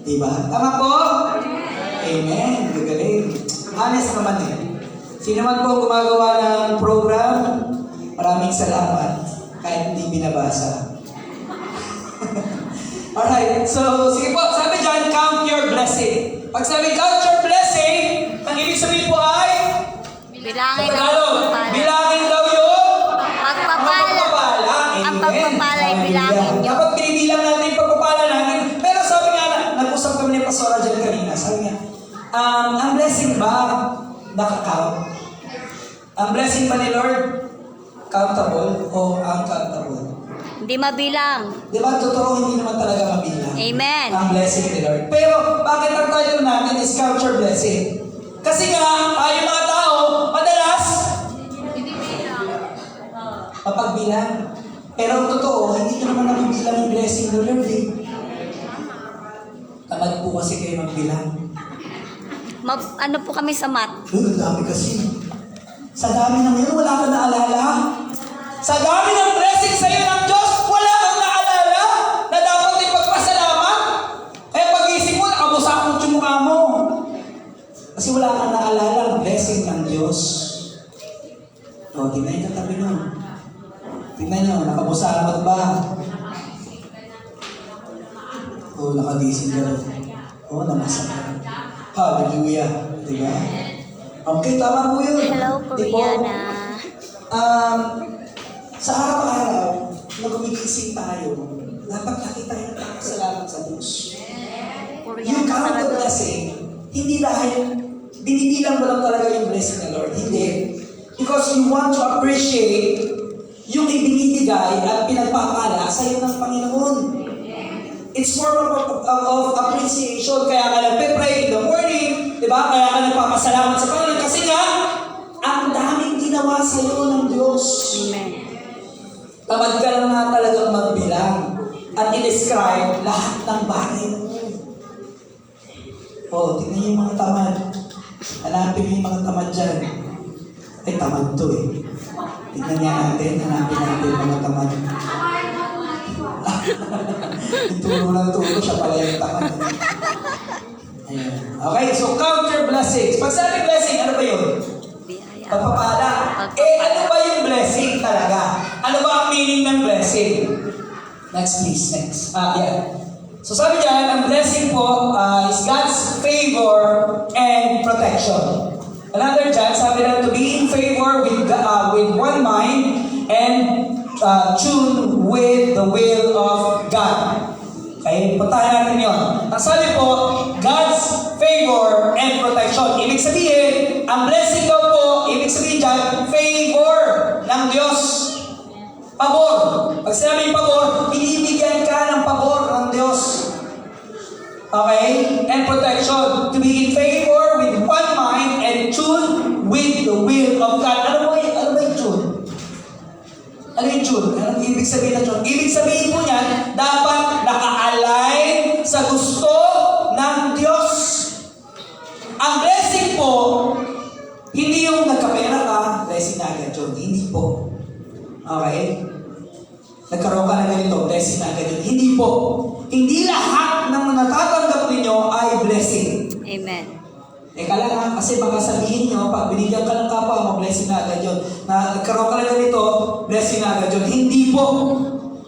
Diba? Tama po? Amen. Gagaling. Honest naman eh. Sino man po gumagawa ng program, maraming salamat. Kahit hindi binabasa. Alright. So, sige po. Sabi dyan, count your blessing. Pag sabi count your blessing, ang ibig sabihin po ay Bilangin sa ang Tagalog, pagpapala. bilangin daw yung Pagpapala. Ang pagpapala ay bilangin nyo. Dapat pinibilang natin yung pagpapala natin. Pero sabi nga, nag-usap kami ni Pastora dyan kanina. Sabi nga, ang blessing ba nakakount? Ang blessing ba ni Lord countable o uncountable? Hindi mabilang. Di ba, totoo, hindi naman talaga mabilang. Amen. Ang blessing ni Lord. Pero, bakit ang title natin is Count Your Blessing? Kasi nga, tayo mga tao, madalas, mapagbilang. Pero ang totoo, hindi ko naman nabibilang yung blessing ni Lord eh. Tamad po kasi kayo magbilang. Ano po kami sa mat? Ang dami kasi. Sa dami ng ngayon, wala kang naalala. Sa dami ng blessing sa'yo ng Diyos, wala kang naalala na dapat ipagpasalamat. Kaya pag-isip mo, nakabusakot yung mukha mo. Kasi wala kang naalala ang blessing ng Diyos. O, tingnan yung katabi nyo. Tingnan nyo, nakabusakot ba? O, nakagising ka. O, namasakan. Hallelujah. Diba? Okay, tama po yun. Hello, Di po? Koreana. Sa araw-araw, na gumigising tayo, dapat nakita tayo ng pasalamat sa Diyos. Yung count the blessing, hindi dahil binibilang mo lang talaga yung blessing ng Lord. Hindi. Because you want to appreciate yung ibinibigay at pinagpapala sa iyo ng Panginoon. It's more of appreciation. Kaya ka nagpe-pray in the morning, di ba? Kaya ka nagpapasalamat sa Panginoon. Kasi nga, ang daming ginawa sa iyo ng Diyos. Amen. Tamad ka lang nga talagang magbilang at i-describe lahat ng bagay mo. Oh, tingnan niyo yung mga tamad. Hanapin niyo yung mga tamad dyan. Ay, tamad to eh. Tingnan niya natin, hanapin natin yung mga tamad. Ituro ng turo, siya pala yung tamad. Ayan. Okay, so count your blessings. Pag sabi blessing, ano ba yun? Pagpapala. Ano ba yung blessing talaga? Ano ba ang meaning ng blessing? Next please, next. Yeah. So sabi dyan, ang blessing po is God's favor and protection. Another dyan, sabi na to be in favor with one mind and tune with the will of God. Okay, puntahan natin yun. Ang sabi po, God's favor and protection. Ibig sabihin, ang blessing daw po, ibig sabihin dyan, favor ng Diyos. Pabor. Pag sinabing pabor, binibigyan ka ng pabor ng Diyos. Okay? And protection. To be in favor with one mind and tune with the will of God. Ano ba yung tune? Ano yung tune? Anong ibig sabihin na tune? Ibig sabihin po niyan, dapat naka-align sa gusto ng Diyos. Ang blessing po, hindi yung nagkapera ka, blessing na agad yun. Hindi po. Okay? Nagkaroon ka na ganito, blessing na agad yun. Hindi po. Hindi lahat ng natatanggap ninyo ay blessing. Amen. Teka lang ha, kasi baka sabihin nyo, pag binigyan ka ng kapwa mo, blessing na agad yun. Na nagkaroon ka na ganito, blessing na agad yun. Hindi po.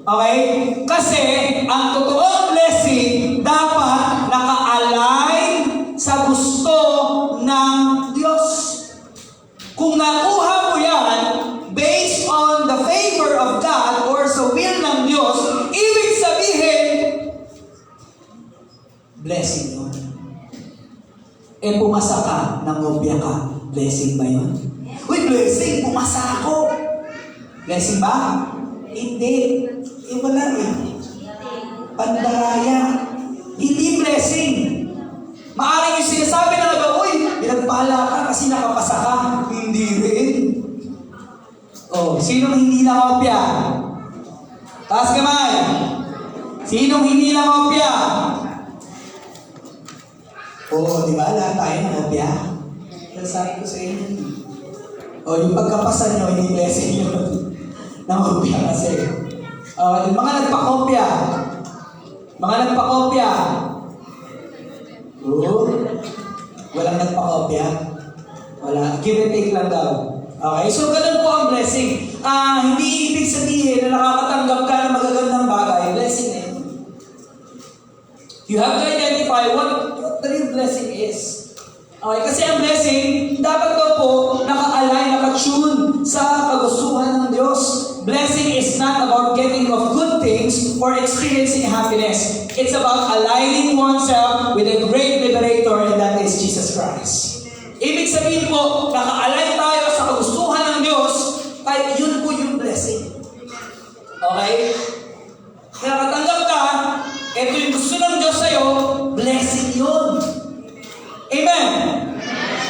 Okay? Kasi, ang totoong blessing, dapat naka-align sa gusto ng Diyos. Kung nakuha mo yan, based on the favor of God or sa will ng Diyos, ibig sabihin, blessing yun. Eh, pumasa ka, nangopya ka. Blessing ba yun? Uy, blessing, pumasa ako. Blessing ba? Hindi. Eh, wala eh. Pandaraya. Hindi blessing. Maaring yung sinasabi na naga, uy, pinagpala ka kasi nakapasa ka. Hindi rin. Oh, sinong hindi nangopya? Taas kamay. Sinong hindi nangopya? Oo, di ba? Lahat tayo nangopya. Pero sabi ko sa inyo, yung pagkapasa nyo, hindi blessing yun. Nangopya kasi. Yung mga nagpakopya, Mga nagpakopya. Oo. Walang nagpakopya. Wala. Give and take lang daw. Okay, so ganun po ang blessing. Hindi ibig sabihin na nakakatanggap ka ng magagandang bagay. Blessing na yun. You have to identify what the real blessing is. Okay, kasi ang blessing, dapat daw po naka-align, naka-tune sa kagustuhan ng Diyos. Blessing is not about getting of good things or experiencing happiness. It's about aligning oneself with a great liberator, and that is Jesus Christ. Ibig sabihin po, naka-align tayo sa kagustuhan ng Diyos, kahit yun po yung blessing. Okay? Kaya nakatanggap ka, ito yung gusto ng Diyos sa'yo, blessing yun. Amen?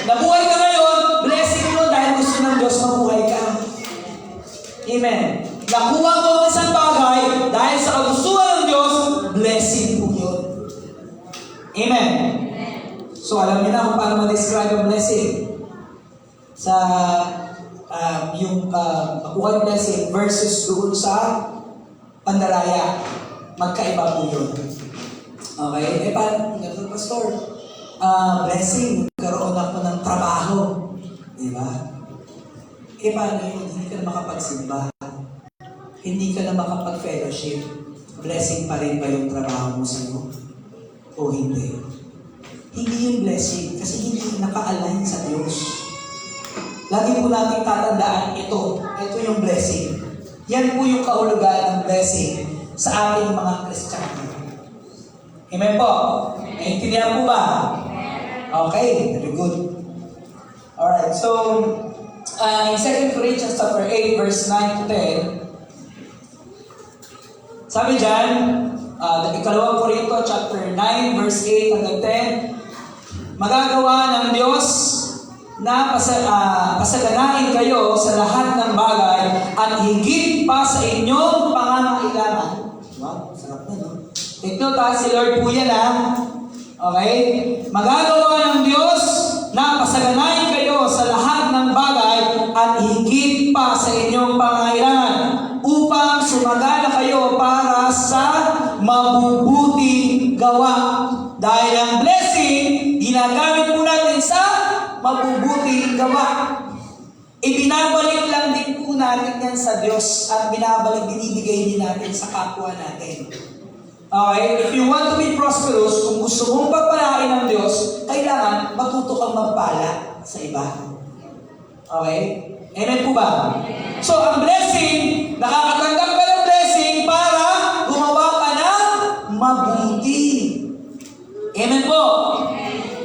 Nabuhay ka ngayon, blessing yun dahil gusto ng Diyos mabuhay ka. Amen? Nakuha mo ang isang bagay dahil sa kagustuhan ng Diyos, blessing po yun. Amen? So alam niyo na kung paano ma-describe ang blessing. Sa yung makuha yung blessing versus doon sa pandaraya. Magkaiba po yun. Okay? Paano? Pastor, blessing, karoon ako ng trabaho. Diba? Paano yun? Hindi ka na makapagsimba. Hindi ka na makapag-fellowship. Blessing pa rin ba yung trabaho mo sa'yo? O hindi? Hindi yung blessing kasi hindi naka-align sa Diyos. Lagi po natin tatandaan ito yung blessing. Yan po yung kahulugan ng blessing sa ating mga Kristiyano. Amen po? Naintindihan po ba? Okay, very good. Alright, so in 2 Corinthians chapter 8, verse 9 to 10, sabi dyan, ikalawang Korinto chapter 9, verse 8 hanggang 10, magagawa ng Diyos na pasaganain kayo sa lahat ng bagay at higit pa sa inyong pangangailangan. Wow, sarap na, no? Take note, si Lord po yan, Okay? Magagawa ng Diyos na pasaganain kayo sa lahat ng bagay at higit pa sa inyong pangangailangan upang sumagana kayo para sa mabubuting gawa. Dahil ang blessing, ginagamit po natin sa mabubuting gawa. Ibinabalik lang din po natin yan sa Diyos at binibigay din natin sa kapwa natin. Okay? If you want to be prosperous, kung gusto mong pagpalain ng Diyos, kailangan matuto kang magpala sa iba. Okay? Amen po ba? So, ang blessing, nakakatanggap ka ng blessing para gumawa ka ng mabuti. Amen po?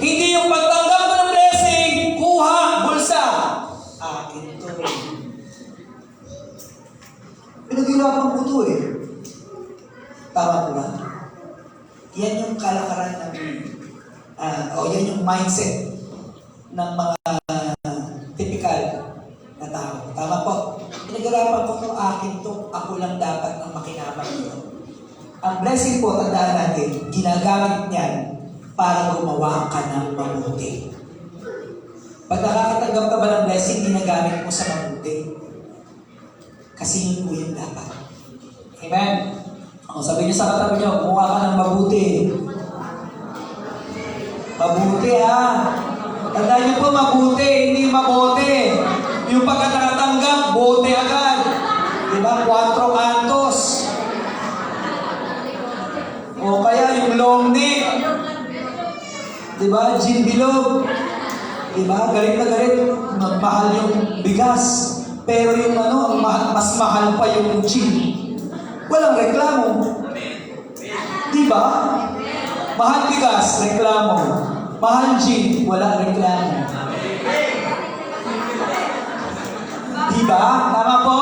Hindi yung pagtanggap mo ng blessing, kuha, bulsa. Akin to. Pinaghirapan ko to Tama po ba? Yan yung kalakaran ng, yan yung mindset ng mga typical na tao. Tama po. Pinaghirapan ko to, akin to, ako lang dapat ang makinabang nito. Ang blessing po, tandaan natin, ginagamit niyan para gumawa ka ng mabuti. Pag nakakatanggap ka ba ng blessing, ginagamit mo sa mabuti. Kasi yun po yung dapat. Amen? Sabi niyo sa katabi niyo, gumawa ka ng mabuti. Mabuti Tandaan niyo po, mabuti, hindi mabote. Yung pagkatakatanggap, bote agad. Diba? 4 kantos. O kaya yung long neck. Diba? Gin bilog. Diba? Galit na galit. Mahal yung bigas. Pero yung mas mahal pa yung gin. Walang reklamo. Diba? Mahal bigas, reklamo. Mahal gin, wala reklamo. Diba? Tama po?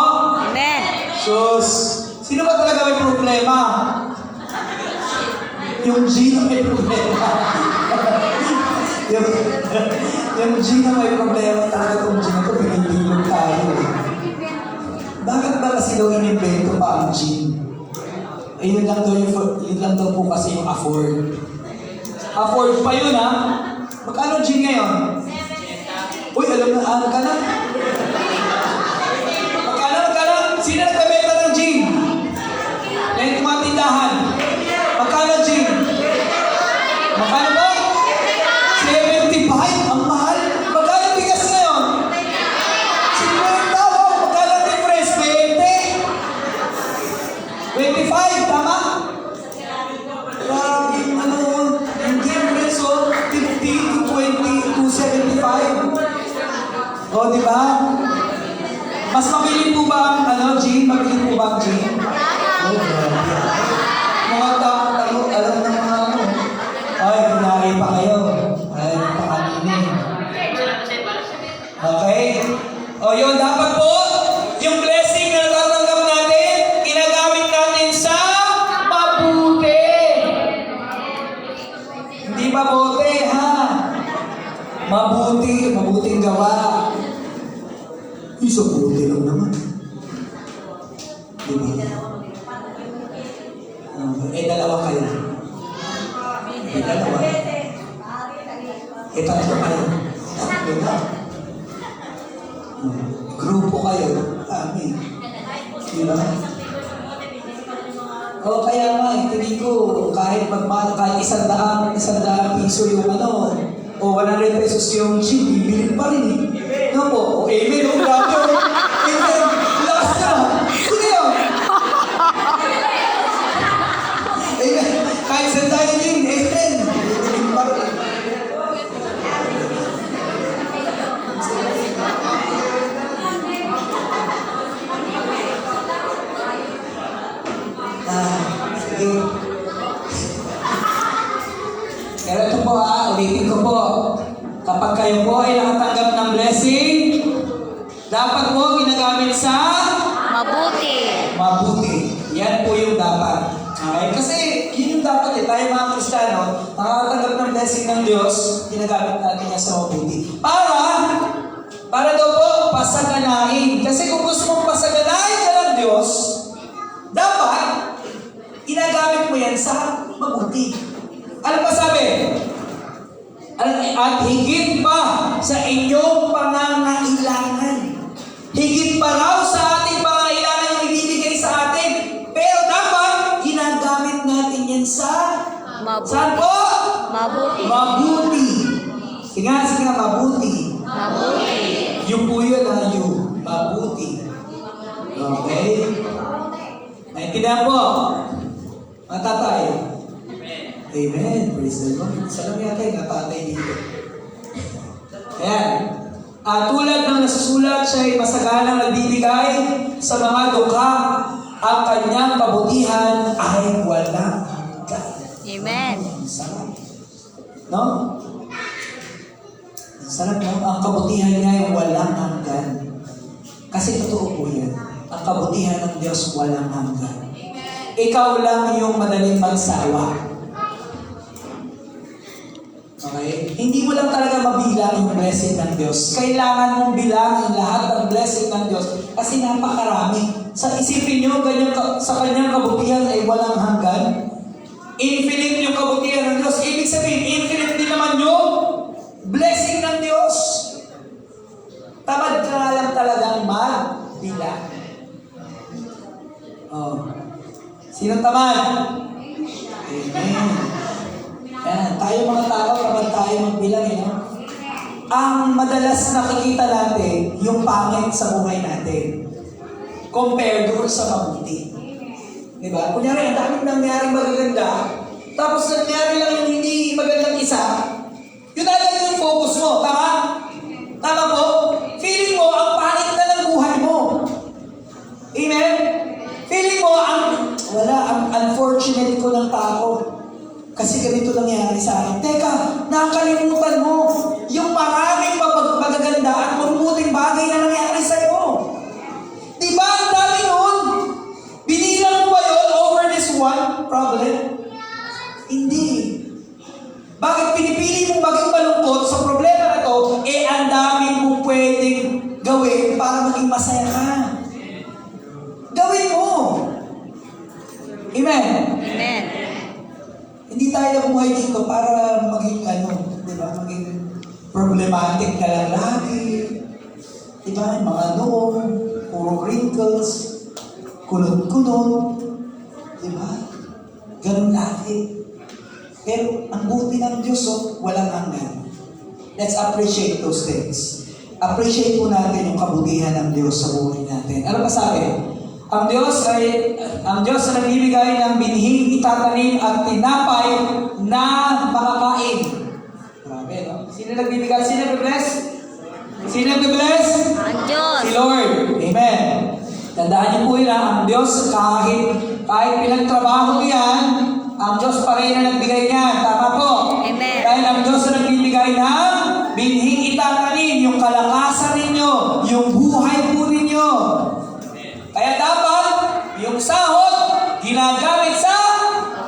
Amen. Sus, sino ba talaga may problema? Yung gin na may problema. yung gin na may problema talaga itong gin na ito, pinibilog tayo Bakit ba kasi daw inimbento pa ang gin? Yun lang daw po kasi yung afford. Afford pa yun Magkano gin ngayon? Uy, alam na, ka na? Magkano? Sino nagbebenta ng gin? Yan yung mga tindahan. Magkano ba? Mas mabili po ba ang gin? Mabili po ba ang gin? Oh, grabe. Mga tao, alam ng mga ano. Ay, kunari pa kayo. Ay, pakaninin. Okay? O yun, dapat po, yung blessing na natatanggap natin, ginagamit natin sa mabuti. Hindi mabuti, ha? Mabuti, mabuting gawa. Isang buti lang naman. Diba? Dalawa kayo. Dalawa. Tatlo kayo. Tatlo na. Grupo kayo. Amin. Diba? O kaya nga, hindi ko kahit kahit 100 piso yung o 100 pesos yung gin, bibilin pa rin eh. No po? O amen, o grabe. Amen. Lakas na. Sige yun. Amen. Kahit saan tayo din, amen. Bibilin pa rin. Sige. Pero ito po ulitin ko po. Kapag kayo po ay nakatanggap ng blessing, dapat po ginagamit sa Mabuti. mabuti. Yan po yung dapat. Okay? Kasi yun yung dapat tayo mga Kristiyano, nakakatanggap ng blessing ng Diyos, ginagamit natin yan sa mabuti. Para daw po, pasaganain. Kasi kung gusto mong pasaganain ka ng Diyos, dapat, ginagamit mo yan sa mabuti. Ano pa sabi? At higit pa sa inyong pangangailangan. Higit pa raw sa ating pangangailangan yung ibibigay sa atin. Pero dapat, ginagamit natin yan sa... Mabuti. Saan po? Mabuti. Mabuti. Sige nga, mabuti. Mabuti. Yung po yun yung mabuti. Okay? Naintindihan po? Mga tatay. Amen. Praise the Lord. Salam yata yung natatay dito. Ayan. Tulad ng nasusulat, siya ay masaganang nagbibigay sa mga dukha. Ang kanyang kabutihan ay walang hanggan. Amen. Sarap. No? Sarap, no? Ang kabutihan niya ay walang hanggan. Kasi totoo po yan. Ang kabutihan ng Diyos walang hanggan. Ikaw lang yung madaling magsawa. Okay? Hindi mo lang talaga mabilang yung blessing ng Diyos. Kailangan mong bilangin lahat ng blessing ng Diyos kasi napakarami. Sa isipin nyo, sa kanyang kabutihan ay walang hanggan. Infinite yung kabutihan ng Diyos. Ibig sabihin, infinite din naman yung blessing ng Diyos. Tamad ka nga lang talagang magbilang. Oh. Sino tamad? Amen. Yan. Tayo mga tao, kapag tayo magbilang, ang madalas nakikita natin, yung pangit sa buhay natin. Compared doon sa mabuti. Diba? Kunyari, ang daming nangyaring magaganda, tapos nangyari lang yung hindi magandang isa, yun talaga yung focus mo. Tama? Tama po? Feeling mo, ang pangit na ng buhay mo. Amen? Feeling mo, ang unfortunate ko ng tao. Kasi ganito nangyari sa akin. Teka, nakakalimutan mo yung maraming magaganda at mabuting bagay na nangyari sa'yo. Diba ang dami nun? Binilang mo ba yun over this one problem? Hindi. Bakit pinipili mong maging malungkot sa problema na to, ang dami mong pwedeng gawin para maging masaya ka. Gawin mo. Amen? Amen. Hindi tayo nabuhay dito para maging di ba? Maging problematic na lang lagi. Di ba? Mga noong, puro wrinkles, kunot-kunot. Di ba? Ganun lagi. Pero ang buti ng Diyos, walang hanggan. Let's appreciate those things. Appreciate po natin yung kabutihan ng Diyos sa buhay natin. Ano pa sabi? Ang Diyos na nagbibigay ng binhing itatanim at tinapay na makakain. Grabe, no? Sino nagbibigay? Sino nag-bless? Sino nag-bless? Diyos. Si Lord. Amen. Tandaan niyo po yun, ang Diyos, kahit pinagtrabaho yan, ang Diyos pa rin na nagbigay niyan. Tama po? Amen. Dahil ang Diyos na nagbibigay ng binhing itatanin, yung kalakasan ninyo, yung buhay po ninyo. Kaya dapat, yung sahod, ginagamit sa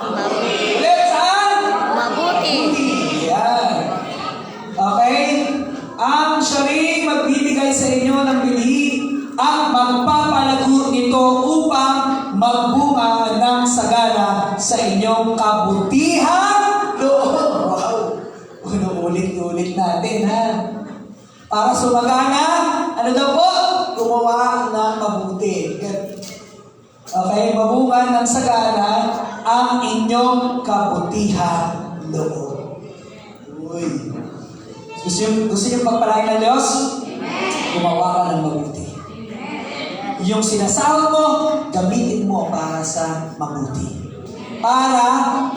ulit saan? Mabuti. Yan. Okay? Ang siya rin magbibigay sa inyo ng binhi at magpapalago nito upang magbunga ng sagana sa inyong kabutihan loob. Wow! Ulit-ulit natin, ha? Para sumagana, ano daw po? Gumawa ng mabuti. Okay, mabunga ng sagana ang inyong kabutihan loob. Uy. Gusto niyo pagpalain ng Diyos? Gumawa ka ng mabuti. Yung sinasahod mo, gamitin mo para sa mabuti. Para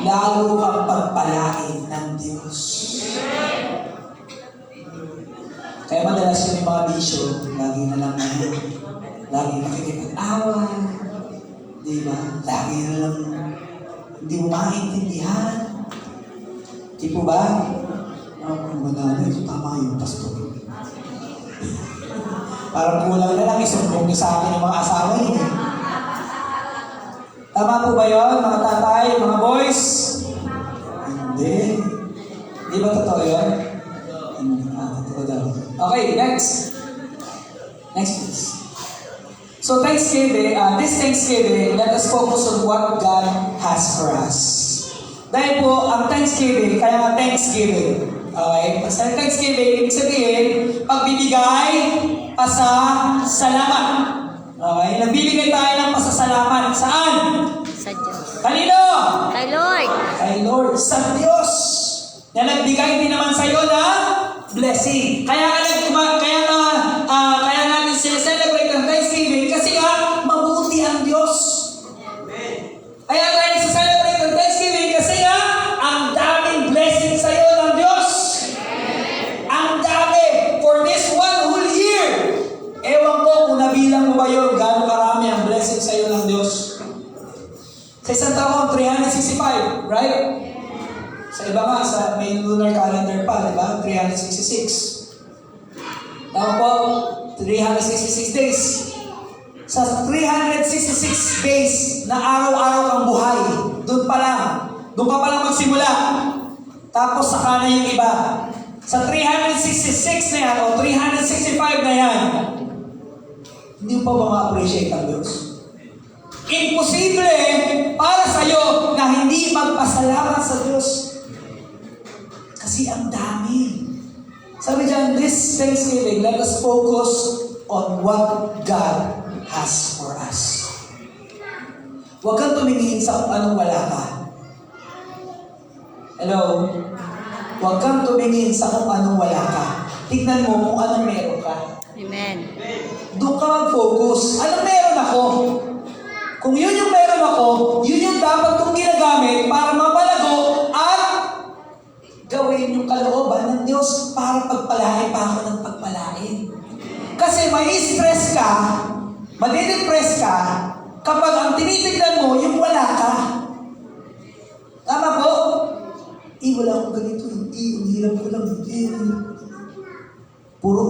lalo kang pagpalain ng Diyos. Kaya madalas yung mga bisyo, lagi na lang ngayon. Lagi nakikipag-awa. Di ba? Lagi na lang hindi mo maintindihan. Di po ba? Madami, ito tama yung pastor. Parang kulang na lang, isumbong niyo sa akin yung mga asawa niyo. Tama po ba yun, mga tatay, mga boys? Hindi. Di ba totoo yun? Totoo daw. Okay, next. Next please. So Thanksgiving, this Thanksgiving, let us focus on what God has for us. Dahil po, ang Thanksgiving, kaya nga Thanksgiving. Okay? Basta Thanksgiving, ibig sabihin, pagbibigay, pasasalamat. Okay? Nagbibigay tayo ng pasasalamat. Saan? Sa Diyos. Kanino? Kay Lord. Kay Lord. Sa Diyos. Na nagbigay din naman sa iyo ng blessing. Kaya natin celebrate ang Thanksgiving kasi nga, mabuti ang Diyos. Kaya tayo celebrate ang Thanksgiving kasi nga, ang daming blessing sa iyo ng Diyos. Ang dami. For this one whole year. Ewan ko kung nabilang mo ba yun, gaano karami ang blessing sa iyo ng Diyos. Sa isang taon, 365, right? Sa iba nga, sa may lunar calendar pa, di ba? 366. Tama po, 366 days. Sa 366 days na araw-araw kang buhay, doon ka pa lang magsimula. Tapos saka na yung iba. Sa 366 na yan, o 365 na yan, hindi mo pa ba ma-appreciate ang Diyos? Imposible para sa'yo na hindi magpasalamat sa Diyos. Kasi ang dami. Sabi dyan, this Thanksgiving, let us focus on what God has for us. Huwag kang tumingin sa kung anong wala ka. Hello? Huwag kang tumingin sa kung anong wala ka. Tignan mo kung anong meron ka. Amen. Doon ka mag-focus. Anong meron ako? Kung yun yung meron ako, yun yung dapat kong ginagamit para mapalago at gawin yung kalooban ng Diyos para pagpalain pa ako ng pagpalain. Kasi may stress ka, madidepress ka, kapag ang tinitignan mo, yung wala ka. Tama po? Wala akong ganito. Ang hirap ko lang. Puro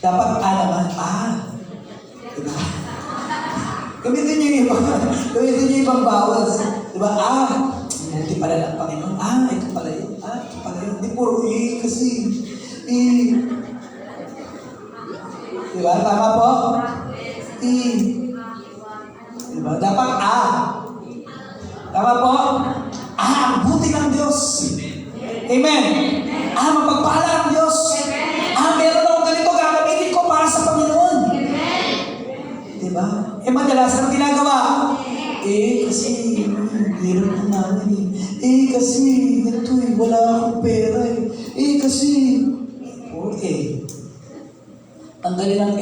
dapat naman, diba? Gamitin niyo yung ibang bawas. Diba? Buti pala ng Panginoon. Ito pala yun. Ito pala yun. Hindi puro kasi. Diba? Tama po? Diba? Dapat Tama po? Ang buti ng Diyos. Amen. Mapagpala ang Diyos. Meron akong ganito, gagamitin ko para sa Panginoon. Diba? Madalas ang ginagawa. Kasi hirap ko namin kasi ito wala akong pera kasi tanggalin ang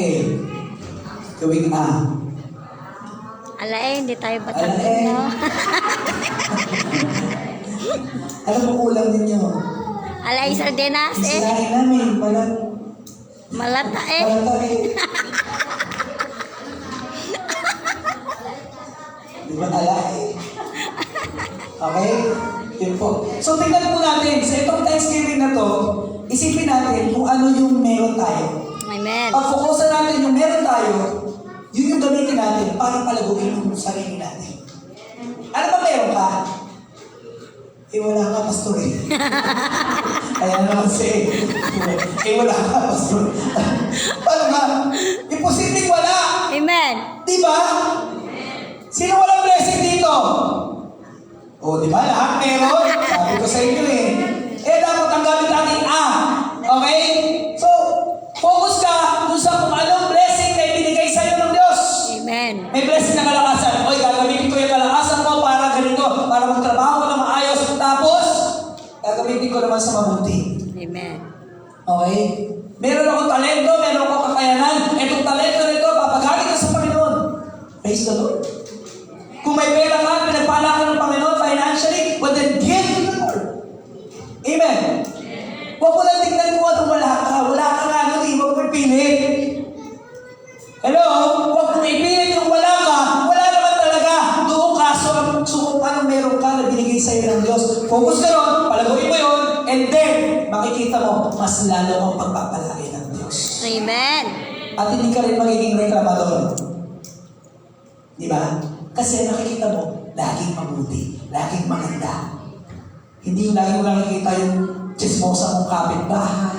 gawing Hindi tayo batangin, no? Alam mo kulang ninyo. Sardinas, Sinahin namin pala. Malata eh. Malata eh. Di ba ala eh? Okay? Yun po. So, tingnan po natin. Sa itong Thanksgiving na to, isipin natin kung ano yung meron tayo. Amen. Pag-focusan natin yung meron tayo, yun yung gamitin natin para palaguin yung sarili natin. Ano ba meron ka? Eh, wala ka, pastor eh. Kaya naman eh, wala ka, pastor. Paano ba? Imposibleng wala. Amen. Di ba? Sino walang blessing dito? O, di ba? Lahat meron. Sabi ko sa inyo eh. Eh, dapat ang gamit natin okay? So, focus ka dun sa kung anong blessing na ibinigay sa'yo ng Diyos. Amen. May blessing na kalakasan. Oy, gagamitin ko yung kalakasan mo para ganito, para magtrabaho ko na maayos. Tapos, gagamitin ko naman sa mabuti. Amen. Okay? Meron akong talento, meron akong kakayanan. Itong talento nito, papagamit ko sa Panginoon. Praise the Lord. Kung may pera ka, pinagpala ka ng Panginoon financially, well then give to the Lord. Amen. Huwag mo lang tignan mo anong wala ka. Wala ka nga, hindi mo pipilit. Hello? Huwag mo ipilit yung wala ka. Wala naman talaga. Doon ka. So kung anong meron ka na binigay sa'yo ng Diyos, focus ka ron, palaguin mo yun, and then, makikita mo, mas lalo ang pagpapalaki ng Diyos. Amen. At hindi ka rin magiging reklamador. Di ba? Kasi nakikita mo, laging mabuti, laging maganda. Hindi yung lagi mo nakikita yung chismosa mong kapitbahay.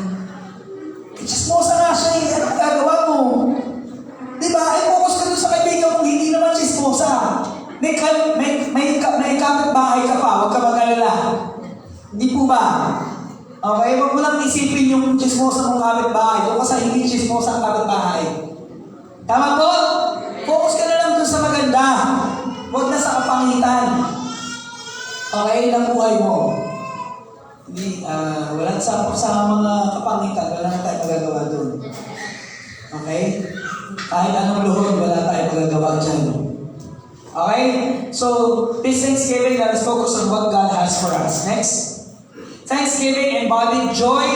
Eh, chismosa nga siya eh. Anong gagawa mo? Di ba? Ay, focus ka doon sa kaibigan mo, hindi naman chismosa. May kapitbahay ka pa, huwag ka mag-alala. Hindi po ba? Okay, huwag mo lang isipin yung chismosa mong kapitbahay. Doon ka sa hindi chismosa ang kapitbahay. Tama po? Focus ka na lang doon sa maganda. Huwag na sa kapangitan. Okay, ng buhay mo. Hindi, wala sa mga kapangitan, wala na tayo magagawa doon. Okay? Kahit anong luhod, wala tayo magagawa dyan. Okay? So, this Thanksgiving, let us focus on what God has for us. Next. Thanksgiving embodied joy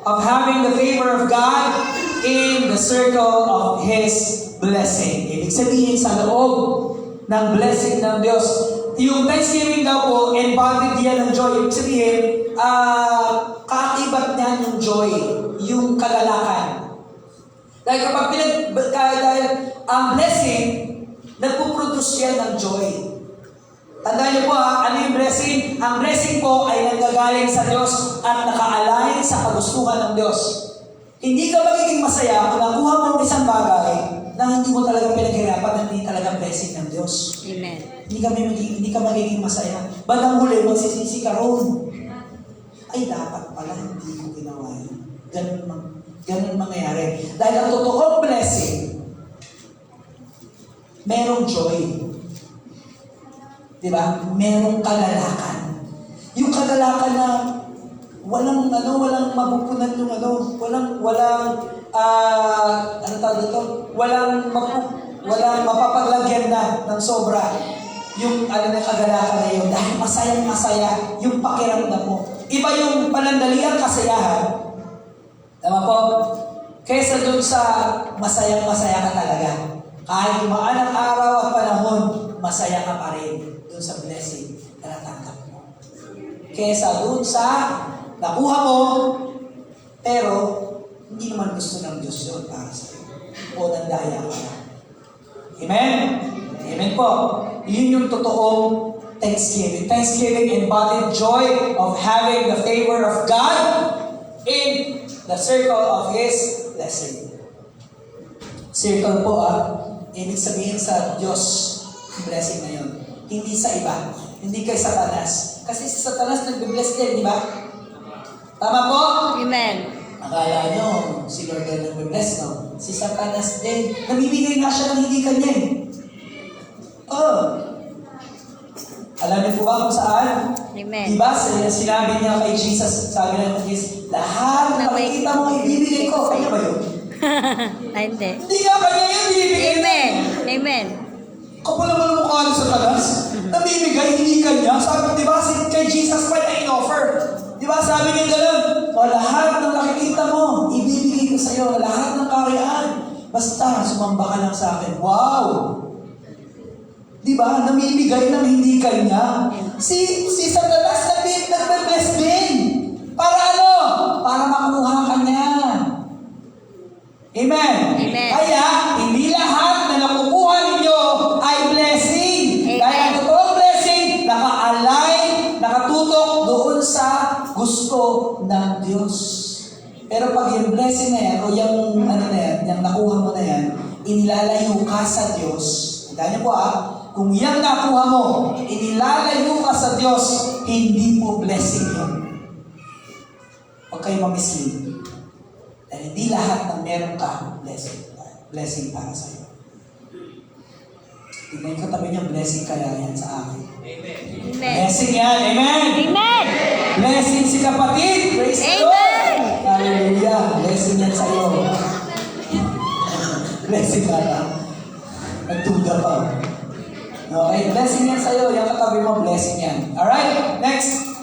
of having the favor of God in the circle of His blessing. Ibig sabihin sa loob ng blessing ng Diyos. Yung Thanksgiving daw po, embodied yan ng joy. Ibig sabihin, kaakibat niyan yung joy, yung kagalakan. Dahil kapag dahil ang blessing, nagpuproduce yan ng joy. Tandaan niyo po ano yung blessing? Ang blessing po ay nanggagaling sa Diyos at naka-align sa kagustuhan ng Diyos. Hindi ka magiging masaya kung nakuha mo ang isang bagay na hindi mo talaga pinaghirapan at hindi talaga blessing ng Diyos. Amen. Hindi ka magiging masaya. Bandang huli, magsisisi ka roon. Ay, dapat pala hindi ko ginawa yun. Ganun mangyayari. Dahil ang totoong blessing, merong joy. Diba? Merong kagalakan. Yung kagalakan na walang mapupunan yung walang mapapaglagyan na ng sobra yung na kagalakan na yun dahil masayang-masaya yung pakiramdam mo. Iba yung panandaliang kasayahan. Tama po? Kesa dun sa masayang-masaya ka talaga. Kahit dumaan ang araw at panahon, masaya ka pa rin dun sa blessing na natanggap mo. Kesa dun sa nakuha mo, pero hindi naman gusto ng Diyos yun para sa'yo. O nandaya ka na. Amen? Amen po. Yun yung totoong Thanksgiving. Thanksgiving embodied joy of having the favor of God in the circle of His blessing. Circle po ibig sabihin sa Diyos blessing na yun. Hindi sa iba. Hindi kay Satanas. Kasi si Satanas nagbe-bless din, di ba? Tama po? Amen. Akala nyo, si Lord din nagbe-bless, no? Si Satanas din. Namibigay nga siya ng hindi kanya eh. Alam niyo po ba kung saan? Amen. Diba? Sinabi niya kay Jesus, sabi niya kay Jesus, lahat na makikita mo ibibigay ko. Kanya ba yun? Ay, hindi. Hindi nga kanya yun, ibibigay. Amen. Amen. Kapag naman ang mukha niya sa talas, namimigay, hindi kanya. Sabi, di ba, kay Jesus pa na in-offer. Di ba, sabi niya gano'n, o lahat ng nakikita mo, ibibigay ko ko sa'yo lahat ng kaharian. Basta, sumamba ka lang sa akin. Wow! Diba? Namimigay ng hindi kanya. Si Satanas nagbe-bless din. Para ano? Para makuha ka niya. Amen? Amen. Kaya, hindi lahat na nakukuha ninyo ay blessing. Amen. Dahil ang totoong blessing, naka-align, nakatutok doon sa gusto ng Diyos. Pero pag yung blessing na yan, o yung ano na yan, yung nakuha mo na yan, inilalayo ka sa Diyos. Tandaan niyo po kung yan nakuha mo, inilalayo ka sa Diyos, hindi po blessing yun. Huwag kayo mamislead. Dahil hindi lahat ng meron ka, blessing para sa iyo. Tignan yung katabi niya, blessing kaya yan sa akin. Amen. Blessing yan, amen! Amen. Blessing si kapatid, praise the Lord! Amen. Hallelujah, blessing yan sa iyo. Blessing ka na. Nagtuda pa. Okay, blessing yan sa iyo. Yung katabi mo, blessing yan. Alright, next.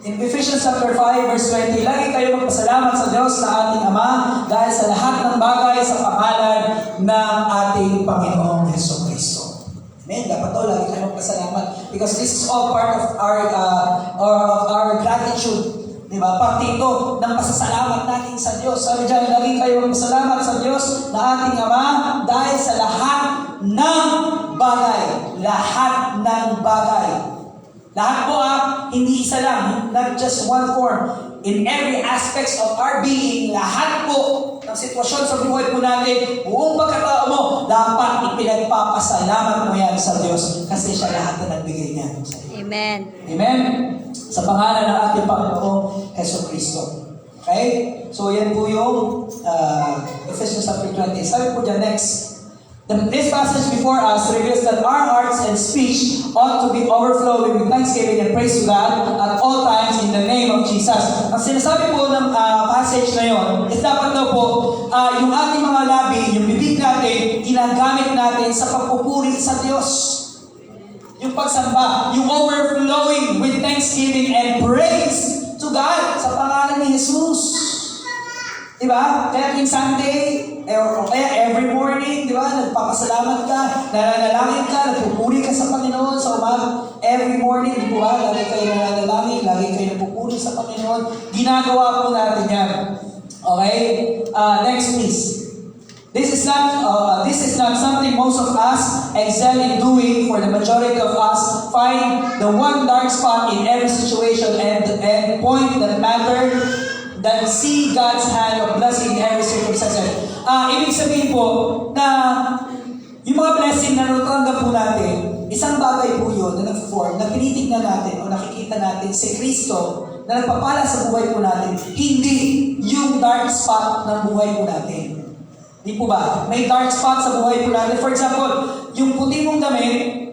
In Ephesians chapter 5, verse 20, lagi kayo magpasalamat sa Diyos na ating Ama dahil sa lahat ng bagay sa pangalan ng ating Panginoong Jesucristo. Amen. Dapat daw lagi kayo magpasalamat because this is all part of our gratitude. Diba? Parte ito ng pasasalamat natin sa Diyos. Sabi dyan, lagi kayo magpasalamat sa Diyos na ating Ama dahil sa lahat ng bagay. Lahat ng bagay. Lahat po hindi isa lang, not just one form. In every aspects of our being, lahat po ng sitwasyon sa buhay po natin, buong pagkatao mo, dapat ipinagpapasalamat mo yan sa Diyos kasi siya lahat na nagbigay niya. Amen. Amen? Sa pangalan ng ating Panginoong Jesucristo. Okay? So yan po yung Ephesians chapter 20. Sabi po dyan next. This passage before us reveals that our hearts and speech ought to be overflowing with thanksgiving and praise to God at all times in the name of Jesus. Ang sinasabi po ng passage na yon is dapat daw po yung ating mga labi, yung bibig natin, ginagamit natin sa pagpupuri sa Diyos. Yung pagsamba, yung overflowing with thanksgiving and praise to God sa pangalan ni Jesus. Diba? Kaya in Sunday, o kaya every morning, diba? Nagpapasalamat ka, nananalangin ka, nagpupuri ka sa Panginoon sa umaga. Every morning, di ba? Lagi kayo nananalangin, lagi kayo nagpupuri sa Panginoon. Ginagawa po natin yan. Okay? Next please. This is not something most of us excel in doing. For the majority of us, find the one dark spot in every situation and point that matter. That see God's hand of blessing in every circumstance. Ibig sabihin po na yung mga blessing na natanggap po natin, isang bagay po yun na nag-form, na tinitignan natin o nakikita natin si Kristo na nagpapala sa buhay po natin, hindi yung dark spot ng buhay po natin. Di po ba? May dark spot sa buhay po natin. For example, yung puti mong damit,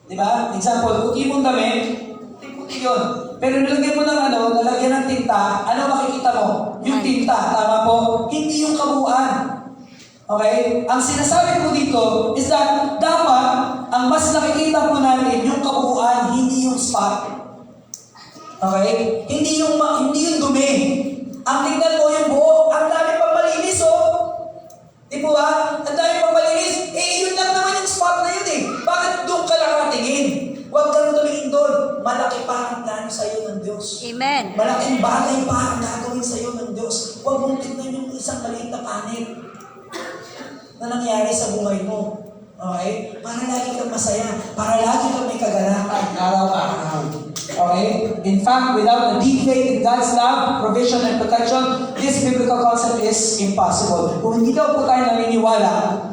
di ba? Example, puti mong damit, puti yun. Pero nilagyan mo ng nalagyan ng tinta, ano makikita mo? Yung tinta, tama po? Hindi yung kabuuan. Okay? Ang sinasabi po dito is that dapat, ang mas nakikita po natin, yung kabuuan, hindi yung spot. Okay? Hindi yung dumi. Ang tingnan mo yung buo, ang dami pang malinis, Di po ba? Ang dami pang malinis. Yun lang naman yung spot na yun Bakit doon ka lang natingin? Huwag kang tumingin doon. Malaki pa ang plano sa iyo ng Diyos. Amen. Malaking bagay pa ang gagawin sa iyo ng Diyos. Huwag mong tignan yung isang maliit na panit na nangyari sa buhay mo. Okay? Para lagi kang masaya. Para lagi kang may kagalakan araw-araw. Okay? In fact, without a deep faith in God's love, provision, and protection, this biblical concept is impossible. Kung hindi daw po tayo naniniwala,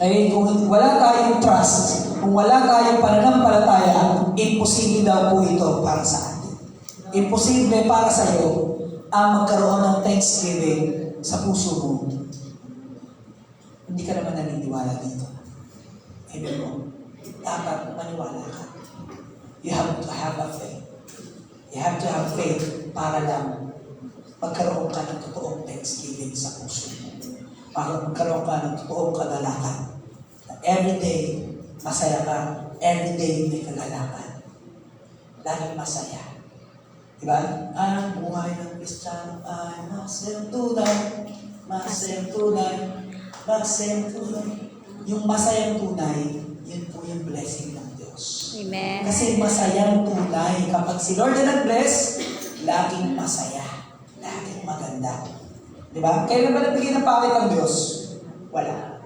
kung wala tayong trust, kung wala tayong pananampalataya, imposible daw po ito para sa atin. Imposible para sa iyo ang magkaroon ng thanksgiving sa puso mo. Hindi ka naman naniniwala dito. Amen mo. Dapat maniwala ka. You have to have a faith. You have to have faith para lang magkaroon ka ng totoong thanksgiving sa puso mo. Para magkaroon ka ng totoong kagalakan. Every day, masaya ka. Every day, may kagalakan. Laging masaya. Diba? Ang buhay ng Kristiyano ay masayang tunay, masayang tunay, masayang tunay. Yung masayang tunay, yun po yung blessing ng Diyos. Amen. Kasi masayang tunay. Kapag si Lord na nag-bless, laging masaya. Laging maganda. Diba? Kailan ba nagbigay ng pangit ang Diyos? Wala.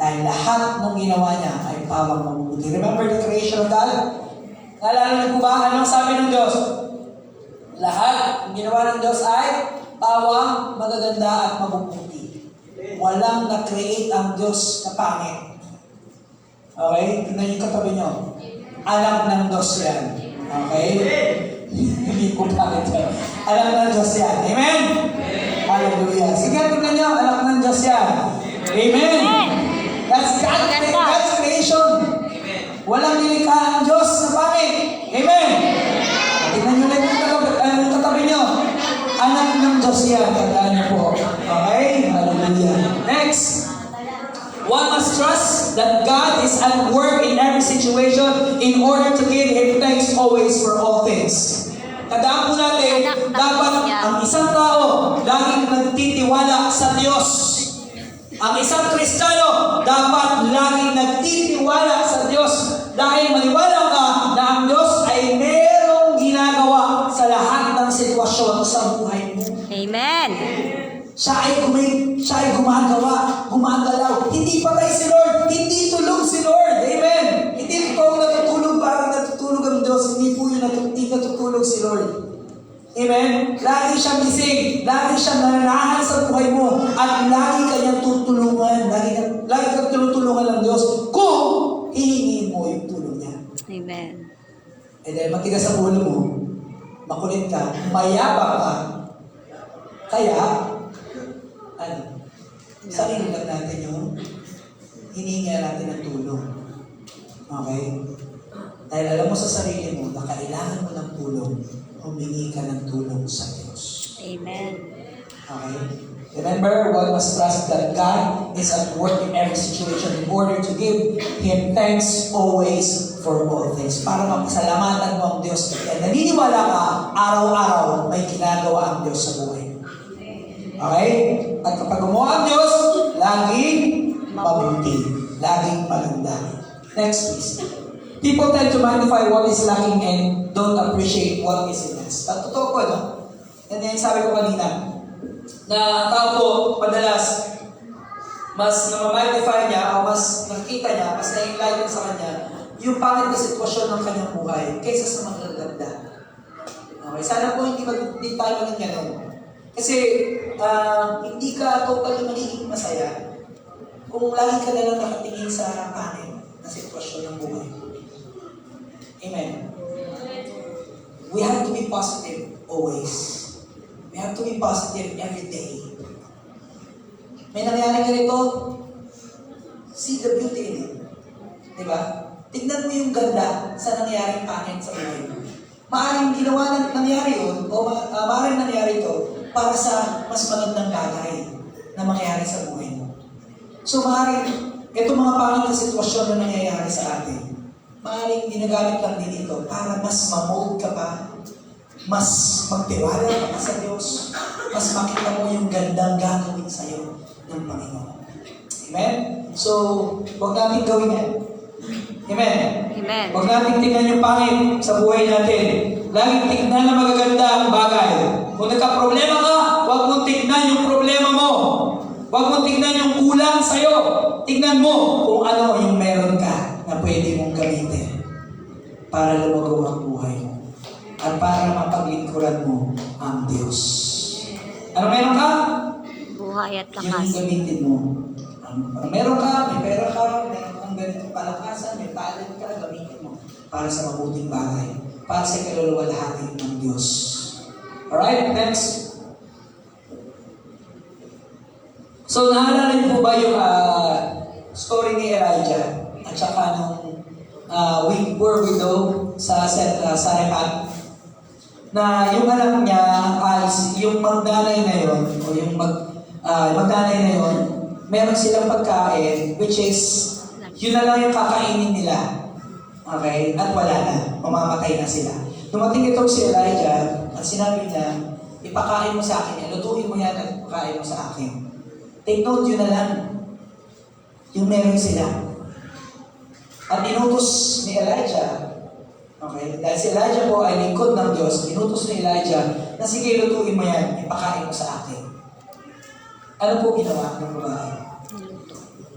Dahil lahat ng ginawa niya ay pawang mabubuti. Remember the creation of God? Naalala niyo po ba? Anong sabi ng Diyos? Lahat ng ginawa ng Diyos ay pawang magaganda at mabubuti. Walang na-create ang Diyos na pangit. Okay? Tignan yung katabi niyo. Alam ng Diyos yan. Okay? Hindi po pangit yan. Alam ng Diyos yan. Amen? Hallelujah. Sige, tignan niyo. Alam ng Diyos yan. Amen? That's God's creation. Walang nilikha ang Diyos na pangit. Amen? Tignan niyo lang yung katabi niyo. Anak ng Diyos yan. Tandaan niyo po. Okay? Hallelujah. Next. One must trust that God is at work in every situation in order to give Him thanks always for all things. Tandaan po natin, dapat ang isang tao laging nagtitiwala sa Diyos. Ang isang Kristiyano dapat laging nagtitiwala sa Diyos dahil maniwala ka na ang Diyos ay merong ginagawa sa lahat ng sitwasyon sa buhay mo. Amen. Siya ay gumagawa, gumagalaw. Hindi patay si Lord, hindi tulog si Lord. Amen. Hindi totoong natutulog parang natutulog ang Diyos. Hindi po yun natutulog si Lord. Amen? Lagi siyang gising, lagi siyang nananahan sa buhay mo, at lagi kanyang tutulungan, lagi kang tinutulungan ng Diyos kung hihingin mo yung tulong niya. Amen. Eh dahil matigas sa ulo mo, makulit ka, mayabang ka, kaya, sarili lang natin yung hinihinga natin ng tulong. Okay? Dahil alam mo sa sarili mo na kailangan mo ng tulong, humingi ka ng tulong sa Diyos. Amen. Okay? Remember, one must trust that God is at work in every situation in order to give Him thanks always for all things. Para mapasalamatan mo ang Diyos. At naniniwala ka, araw-araw may ginagawa ang Diyos sa buhay mo. Okay? At kapag gumawa ang Diyos, laging mabuti. Laging maganda. Next, please. People tend to magnify what is lacking and don't appreciate what is in us. At totoo po, no? And then sabi ko kanina, na tao po, madalas, mas na-magnify niya o mas nakita niya, mas na-enlighten sa kanya, yung pangit na sitwasyon ng kanyang buhay kaysa sa magaganda. Okay? Sana po hindi tayo maging ganun. Kasi hindi ka totally magiging masaya kung lagi ka na lang nakatingin sa pangit na sitwasyon ng buhay. Amen. We have to be positive always. We have to be positive every day. May nangyari ganito, see the beauty in it. Diba? Tignan mo yung ganda sa nangyaring pangit sa buhay mo. Maaaring ginawa na nangyari yun, o maaaring nangyari ito para sa mas magandang bagay na mangyayari sa buhay mo. So maaaring, itong mga pangit na sitwasyon na nangyayari sa atin, maaaring ginagamit lang din ito para mas ma-mold ka pa, mas magtiwala ka pa sa Diyos, mas makita mo yung gandang gagawin sa'yo ng Panginoon. Amen? So, huwag natin gawin yan. Amen? Amen. Huwag natin tingnan yung pangit sa buhay natin. Laging tingnan na magaganda ang bagay. Kung nagka-problema ka, huwag mong tingnan yung problema mo. Huwag mong tingnan yung kulang sa'yo. Tingnan mo kung ano yung meron ka na pwede mong gamitin para lumago ang buhay mo at para mapaglingkuran mo ang Diyos. Ano meron ka? Buhay at Yung lakas. gamitin mo. Meron ka, may pera ka, meron kang ganitong palakasan, may talent ka, gamitin mo para sa mabuting bagay, para sa kaluluwalhati ng Diyos. Alright, next. So, naalala niyo po ba yung story ni Elijah at saka nung poor widow sa Sarephat? Na yung anak niya, yung magdanay na yun, o yung magdanay na yun, meron silang pagkain, which is, yun na lang yung kakainin nila. Okay? At wala na. Mamamatay na sila. Dumating itong si Elijah at sinabi niya, ipakain mo sa akin yan, lutuin mo yan at ipakain mo sa akin. Take note yun na lang, yung meron sila. At inutos ni Elijah, okay, dahil si Elijah po ay lingkod ng Diyos, inutos ni Elijah na sige, lutuin mo yan, ipakain mo sa akin. Ano po ginawa ng babae?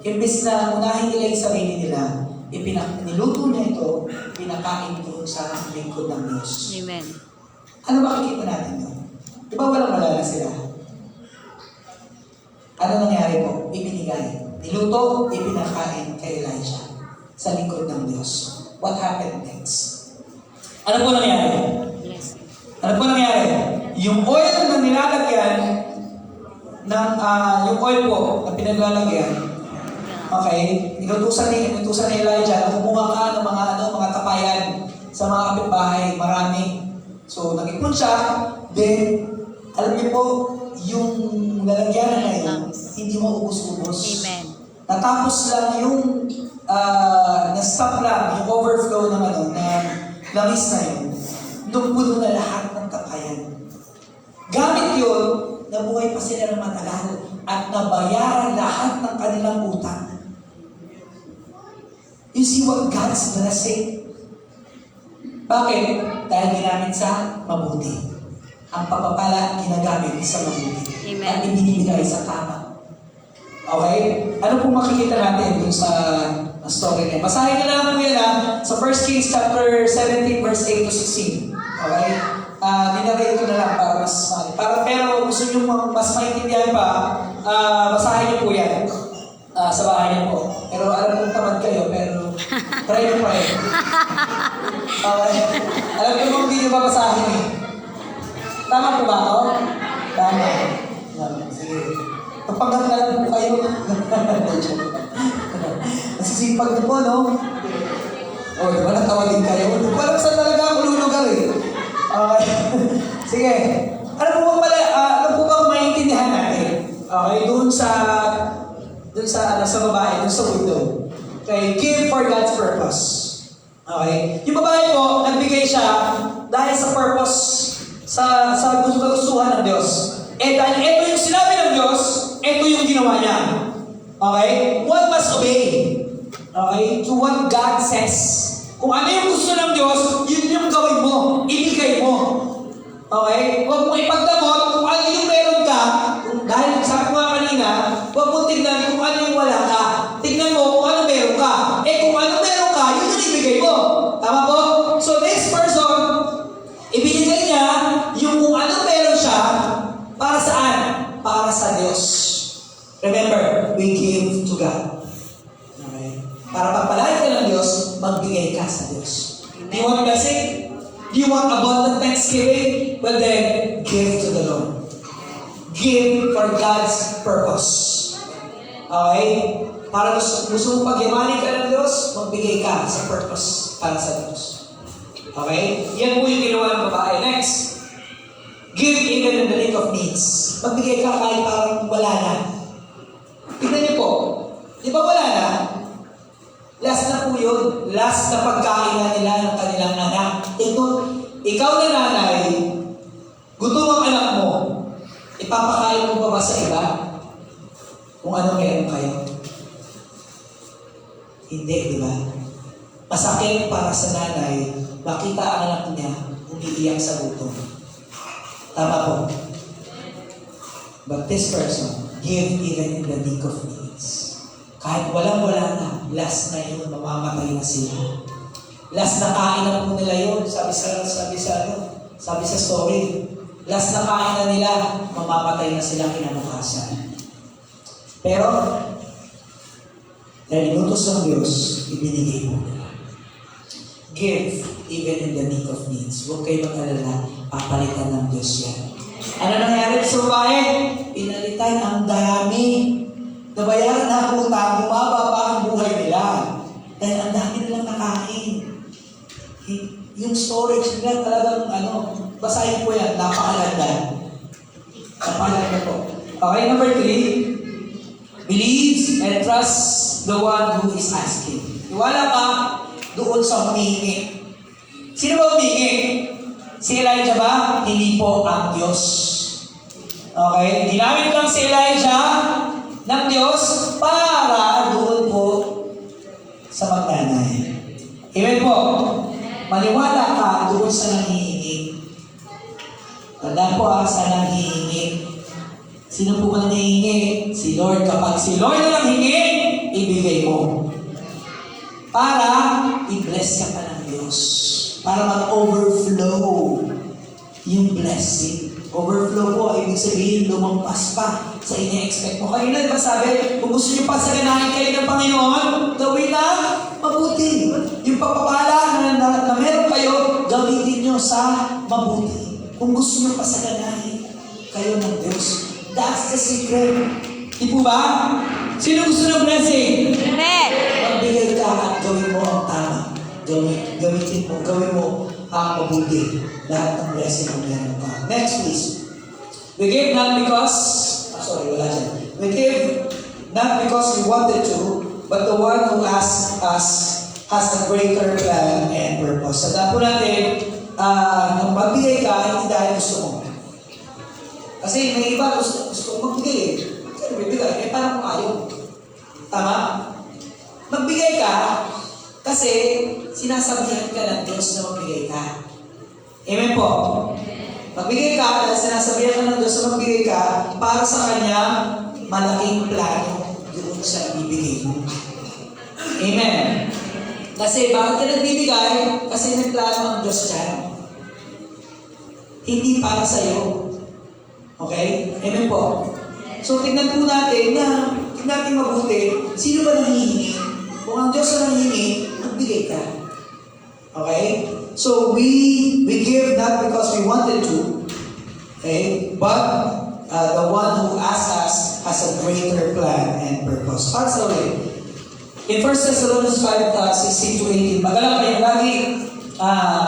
Imbis na unahin nila yung sarili nila, niluto niya ito, pinakain doon sa lingkod ng Diyos. Amen. Ano makikita natin doon? Di ba walang-wala na sila? Ano nangyari po? Ibinigay. Niluto, ipinakain kay Elijah sa lingkod ng Diyos. What happened next? Ano po nangyari? Blessing. Ano po nangyari? Yung oil na nilalagyan yung oil po na pinaglalagyan, okay, inutusan ni Elijah na kumuha ka ng mga tapayan sa mga kapitbahay, marami. So, nag-ipon siya, then, alam niyo po, yung lalagyan na yun, hindi mo ubus-ubus. Amen. Natapos lang yung, na-stop lang, yung overflow ng langis na yun. Nung na lahat ng tapayan. Gamit yun, nabuhay pa sila ng matagal at nabayaran lahat ng kanilang utang. You see what God's blessing? Bakit? Dahil ginamit sa mabuti. Ang pagpapala ginagamit sa mabuti. Amen. At ibinibigay sa tama. Okay? Ano po makikita natin dun sa story na yun? Basahin nyo lang po yan sa 1 Kings chapter 17 verse 8 to 16. Okay? Ninarate ko na lang para pero gusto nyo mas maintindihan pa, basahin nyo po yan sa bahay nyo po. Pero alam kong tamad kayo, pero try nyo pa rin. Okay? Alam ko kung hindi nyo babasahin eh. Tama po ba ako? Tama. Sige. Kapagkakalan po kayo. Nasisipag na po, no? O, di ba natawa din kayo? Parang saan talaga ako lulugar eh. Okay. Sige. Ano po bang maintindihan natin? Okay, doon sa babae, doon sa widow. Okay, give for God's purpose. Okay? Yung babae po, nagbigay siya dahil sa purpose, sa gustuhan ng Diyos. Eh dahil ito yung sinabi ng Diyos, ito yung ginawa niya. Okay? One must obey. Okay? To what God says. Kung ano yung gusto ng Diyos, yun yung gawin mo. Ibigay mo. Okay? Huwag mo ipagdamot kung ano yung meron ka. Dahil sabi ko nga kanina, huwag mo tignan kung ano yung wala ka. Tignan mo kung ano meron ka. Eh kung ano meron ka, yun yung ibigay mo. Tama po? So this person, ibinigay niya yung kung ano meron siya para saan? Para sa Diyos. Remember, we give to God. Okay? Para pagpalain ka ng Diyos, magbigay ka sa Diyos. Do you want blessing? Do you want abundant thanksgiving? Well then, give to the Lord. Give for God's purpose. Okay? Para gusto mong pagyamanin ka ng Diyos, magbigay ka sa purpose para sa Diyos. Okay? Yan po yung ginawa ng babae. Next. Give even in the need of needs. Magbigay ka kahit parang wala na. Tignan niyo po. Di ba wala na? Last na po yun. Last na pagkain na nila ng kanilang anak. Ikaw na nanay, gutom ang anak mo. Ipapakain mo pa ba sa iba? Kung ano meron kayo? Hindi, di ba? Masakit para sa nanay, makita ang anak niya umiiyak sa gutom. Tama po. But this person, give even in the need of needs. Kahit walang-wala na, last na yun, mamamatay na sila. Last na kain na po nila yun, sabi sa story. Last na kain na nila, mamamatay na sila kinabukasan. Pero, dahil inutos ng Diyos, ibinigay mo nila. Give even in the need of needs. Huwag kayo mag-alala, papalitan ng Diyos yan. Ano nangyari sa babae? Pinalitan ang dami. Nabayaran na ang utang, bumaba pa ang buhay nila. Dahil ang dami nilang nakain. Yung storage nila talagang basahin po yan, napakaganda. Napakaganda po. Okay, number 3. Believes and trusts the one who is asking. Iwala ka doon sa humihingi. Sino ba humihingi? Si Elijah ba? Hindi po ang Diyos. Okay? Ginamit lang si Elijah ng Diyos para doon po sa magnanay. Amen po. Maniwala ka doon sa nangihingi. Tandaan po sa nangihingi. Sino po ba nangihingi? Si Lord. Kapag si Lord na nanghingi, ibigay mo. Para i-bless ka pa ng Diyos. Para mag-overflow yung blessing. Overflow po, ibig sabihin, lumampas pa sa ine-expect mo. Kanina, diba sabi, kung gusto nyo pasaganahin kayo ng Panginoon, gawin na mabuti. Yung pagpapala na meron kayo, gamitin nyo sa mabuti. Kung gusto nyo pasaganahin kayo ng Diyos, that's the secret. Di po ba? Sino gusto ng blessing? Amen. Magbigay ka at gawin mo ang tama. Gawin mo ang mabuti. Lahat ng blessing ang meron ka. Next, please. We give not because, wala dyan. We give not because we wanted to, but the one who asked us has a greater plan and purpose. Tandaan po natin, nung magbigay ka, hindi dahil gusto mo. Kasi may iba gusto magbigay eh. Kaya magbigay, parang kung ayaw. Tama? Magbigay ka, kasi sinasabihan ka ng Diyos na magbigay ka. Amen po. Magbigay ka, dahil sinasabihan ka ng Diyos na magbigay ka, para sa Kanya, malaking plano doon sa ibibigay mo. Amen. Kasi bakit ka nagbibigay? Kasi may plano ang Diyos dyan. Hindi para sa'yo. Okay? Amen po. So, tignan po natin mabuti, sino ba nanghihingi? Kung ang Diyos na nanghihingi, magbigay ka. Okay? So, we give not because we wanted to, okay? But the one who asked us has a greater plan and purpose. Para sa ulit. In 1 Thessalonians 5:16-18, magalang kayo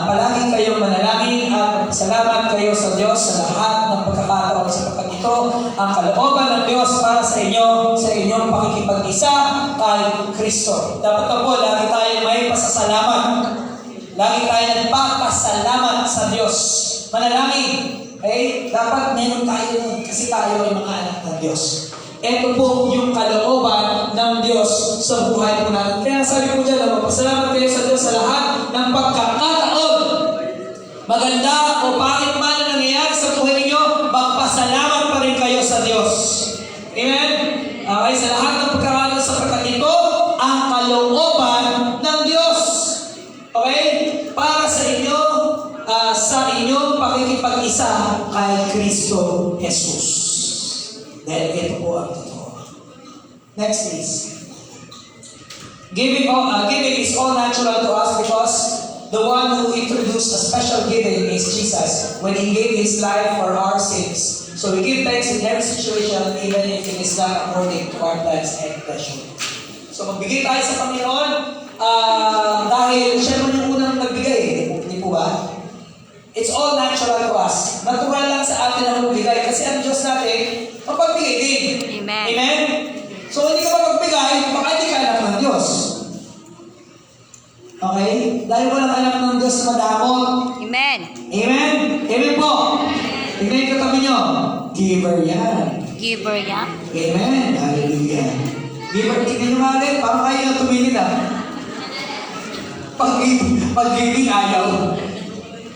palagi kayong manalangin at salamat kayo sa Diyos sa lahat ng pagkakataon sapagkat ito ang kalooban ng Diyos para sa inyo sa inyong pakikipag-isa kay Kristo. Dapat po lagi tayo may pasasalamat. Lagi tayo nagpapasalamat sa Diyos. Manalangin. Okay? Dapat meron tayo kasi tayo ay mga anak ng Diyos. Ito po yung kalooban ng Diyos sa buhay po natin. Kaya sabi ko dyan, magpasalamat kayo sa Diyos sa lahat ng pagkakataon. Maganda o pangit man na nangyayari sa buhay ninyo, magpasalamat pa rin kayo sa Diyos. Amen? Okay, sa lahat ng pagkakataon sapagkat ito ang kalooban ng Diyos. Okay? Para sa inyong pakikipag-isa kay Kristo Jesus. Dahil ito po ang totoo. Next, please. Giving is all natural to us because the one who introduced a special giving is Jesus when He gave His life for our sins. So we give thanks in every situation even if it is not according to our plans and pleasure. So magbigay tayo sa Panginoon dahil siya naman yung unang nagbigay. Hindi po ba? It's all natural to us. Natural lang sa atin ang magbigay kasi ang Diyos natin mapagbigay din. Amen. Amen? So, hindi ka mapagbigay, baka hindi ka anak ng Diyos. Okay? Dahil walang anak ng Diyos na madamot. Amen. Amen? Amen po. Tignan yung katabi nyo. Giver yan. Giver yan. Amen. Hallelujah. Giver, tignan nyo nga rin. Parang kayo na tumingin Pag-giving ayaw.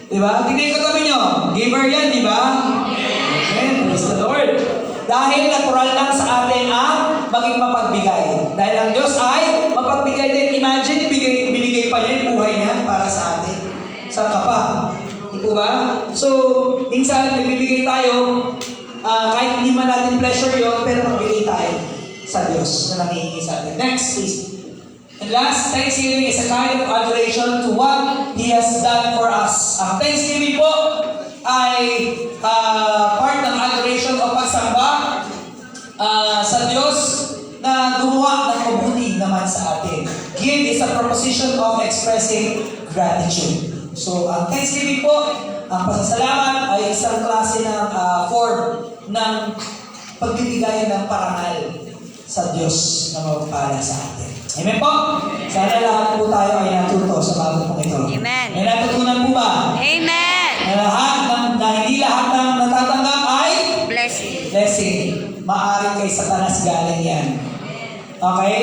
Diba? Tignan yung katabi nyo. Giver yan, diba? Amen. Praise the Lord. Dahil natural lang sa atin ang maging mapagbigay. Dahil ang Diyos ay mapagbigay din. Imagine, binigay pa niya yung buhay niya para sa atin. Saan ka pa? Di ba? So, minsan nagbibigay tayo, kahit hindi man natin pleasure yun, pero magbigay tayo sa Diyos na nangihingi sa atin. Next, please. And last, thanksgiving is a kind of adoration to what He has done for us. Ang thanksgiving po ay part ng adoration o pagsamba sa Diyos na gumawa ng mabuti naman sa atin. Give is a proposition of expressing gratitude. So, ang thanksgiving po, ang pasasalamat ay isang klase ng form ng pagbibigay ng parangal sa Diyos na mapapala sa atin. Amen po? Sana lahat po tayo ay natuto sa bagong pong ito. Amen. May natutunan po ba? Amen. na hindi lahat ng natatanggap ay Blessing. blessing. Maaari kay Satanas galing yan. Okay?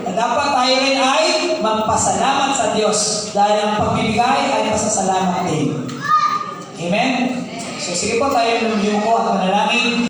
Na dapat tayo rin ay magpasalamat sa Diyos dahil ang pagbibigay ay pasasalamat din. Amen? So sige po tayo lumiyuko at manalangin.